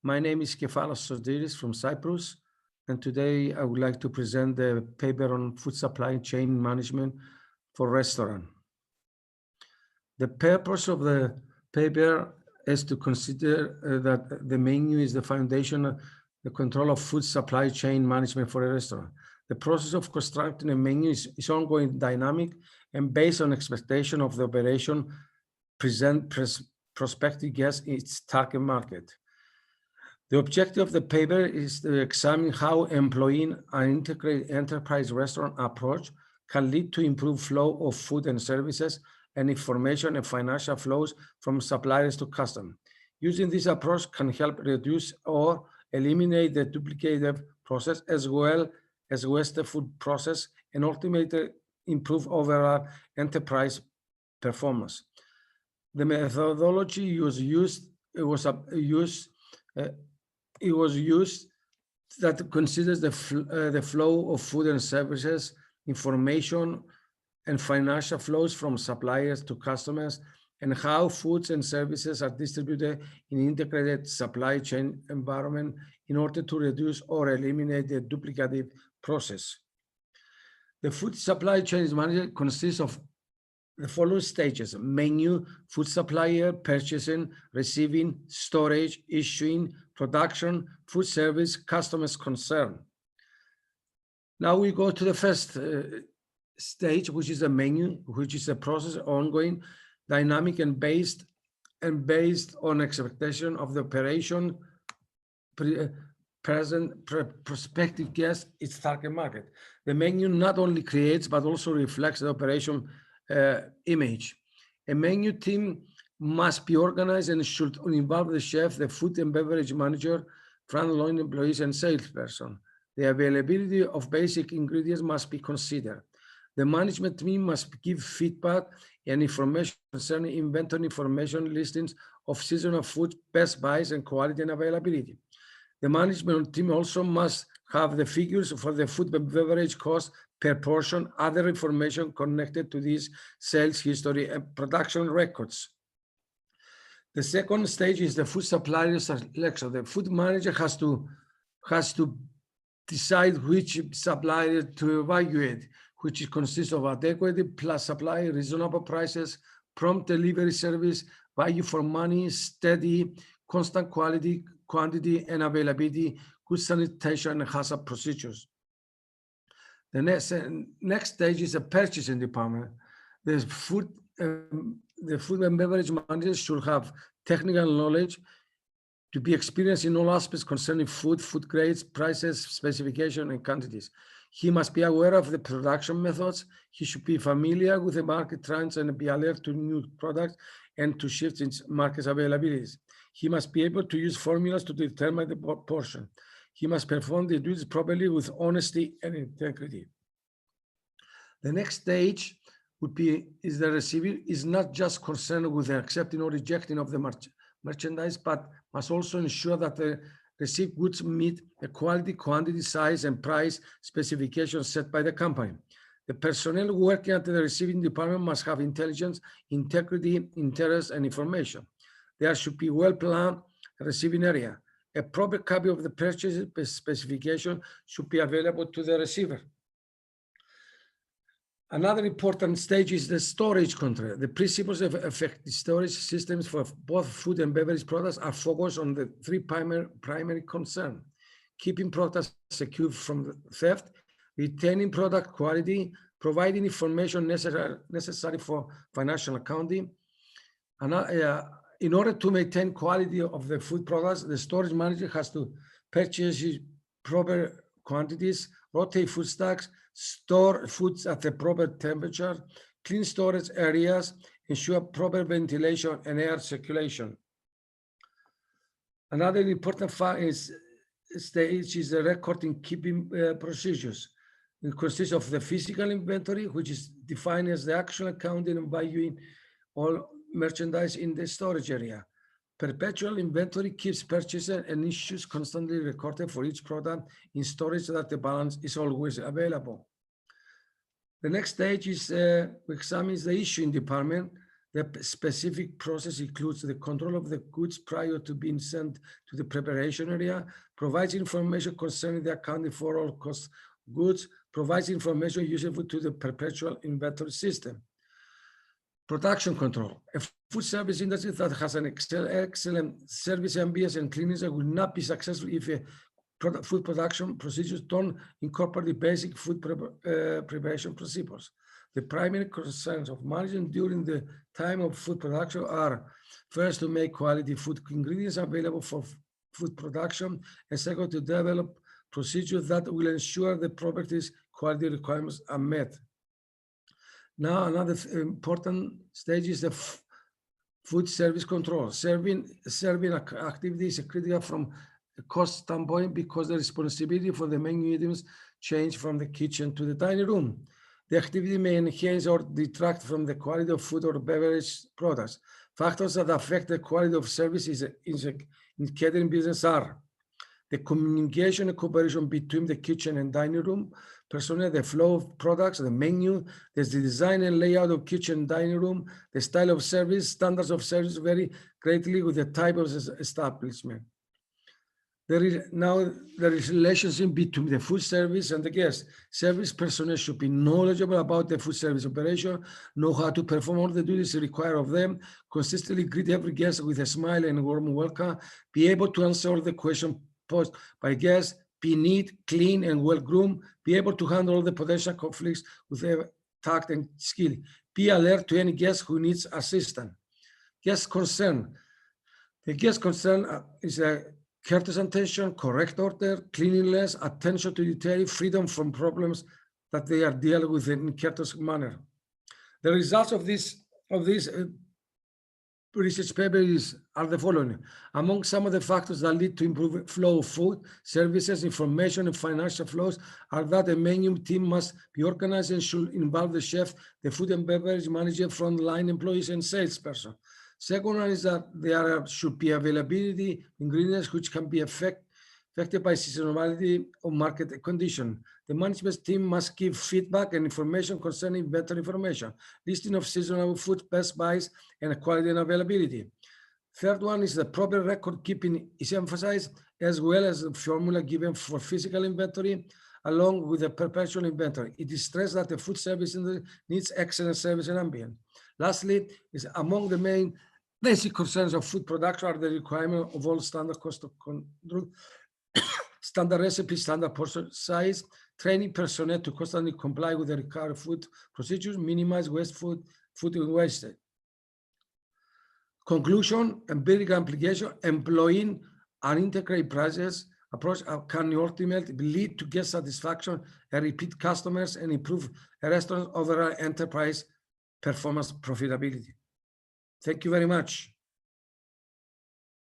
My name is Kefalos Sodiris from Cyprus, and today I would like to present the paper on food supply chain management for restaurant. The purpose of the paper is to consider that the menu is the foundation of the control of food supply chain management for a restaurant. The process of constructing a menu is ongoing, dynamic, and based on expectation of the operation, prospective guests in its target market. The objective of the paper is to examine how employing an integrated enterprise restaurant approach can lead to improved flow of food and services and information and financial flows from suppliers to customers. Using this approach can help reduce or eliminate the duplicative process as well as wasteful process and ultimately improve overall enterprise performance. The methodology was used that considers the flow of food and services, information, and financial flows from suppliers to customers, and how foods and services are distributed in integrated supply chain environment in order to reduce or eliminate the duplicative process. The food supply chain management consists of the following stages: menu, food supplier, purchasing, receiving, storage, issuing, production, food service, customers concern. Now we go to the first stage, which is the menu, which is a process ongoing, dynamic, and based on expectation of the operation, prospective guest, its target market. The menu not only creates but also reflects the operation image. A menu team must be organized and should involve the chef, the food and beverage manager, frontline employees, and salesperson. The availability of basic ingredients must be considered. The management team must give feedback and information concerning inventory information, listings of seasonal food, best buys, and quality and availability. The management team also must have the figures for the food and beverage cost per portion, other information connected to this sales history and production records. The second stage is the food supplier selection. The food manager has to decide which supplier to evaluate, which consists of adequate plus supply, reasonable prices, prompt delivery service, value for money, steady, constant quality, quantity, and availability, good sanitation, and hazard procedures. The next stage is the purchasing department. The food and beverage manager should have technical knowledge to be experienced in all aspects concerning food grades, prices, specification, and quantities. He must be aware of the production methods. He should be familiar with the market trends and be alert to new products and to shifts in market availabilities. He must be able to use formulas to determine the portion. He must perform the duties properly with honesty and integrity. The next stage is the receiver is not just concerned with the accepting or rejecting of the merchandise, but must also ensure that the received goods meet the quality, quantity, size, and price specifications set by the company. The personnel working at the receiving department must have intelligence, integrity, interest, and information. There should be well-planned receiving area. A proper copy of the purchase specification should be available to the receiver. Another important stage is the storage control. The principles of effective storage systems for both food and beverage products are focused on the three primary concerns: keeping products secure from theft, retaining product quality, providing information necessary for financial accounting. In order to maintain quality of the food products, the storage manager has to purchase proper quantities, rotate food stocks, store foods at the proper temperature, clean storage areas, ensure proper ventilation and air circulation. Another important stage is the recording keeping procedures. It consists of the physical inventory, which is defined as the actual counting and valuing all merchandise in the storage area. Perpetual inventory keeps purchases and issues constantly recorded for each product in storage so that the balance is always available. The next stage is examines the issuing department. The specific process includes the control of the goods prior to being sent to the preparation area, provides information concerning the accounting for all cost goods, provides information useful to the perpetual inventory system. Production control. A food service industry that has an excellent service ambience and cleanliness will not be successful if food production procedures don't incorporate the basic food preparation principles. The primary concerns of management during the time of food production are, first, to make quality food ingredients available for food production, and second, to develop procedures that will ensure the properties quality requirements are met. Now, another important stage is the food service control. Serving activity is critical from a cost standpoint because the responsibility for the menu items change from the kitchen to the dining room. The activity may enhance or detract from the quality of food or beverage products. Factors that affect the quality of service in catering business are the communication and cooperation between the kitchen and dining room personnel, the flow of products, the menu, there's the design and layout of kitchen and dining room, the style of service, standards of service vary greatly with the type of establishment. There is now the relationship between the food service and the guest. Service personnel should be knowledgeable about the food service operation, know how to perform all the duties required of them, consistently greet every guest with a smile and warm welcome, be able to answer all the questions posed by guests, be neat, clean, and well-groomed, be able to handle all the potential conflicts with their tact and skill, be alert to any guest who needs assistance. Guest concern. The guest concern is a courteous attention, correct order, cleanliness, attention to detail, freedom from problems that they are dealing with in a courteous manner. The results of this research paper are the following. Among some of the factors that lead to improved flow of food, services, information, and financial flows are that a menu team must be organized and should involve the chef, the food and beverage manager, frontline employees, and salesperson. Second one is that there should be availability ingredients which can be affected by seasonality or market condition. The management team must give feedback and information concerning better information, listing of seasonal food, best buys, and quality and availability. Third one is the proper record keeping is emphasized, as well as the formula given for physical inventory, along with the perpetual inventory. It is stressed that the food service industry needs excellent service and ambience. Lastly, is among the main basic concerns of food production are the requirement of all standard cost of control, standard recipe, standard portion size, training personnel to constantly comply with the required food procedures, minimize wasteful food waste. Conclusion, empirical application, employing an integrated process approach can ultimately lead to guest satisfaction and repeat customers and improve a restaurant's overall enterprise performance profitability. Thank you very much.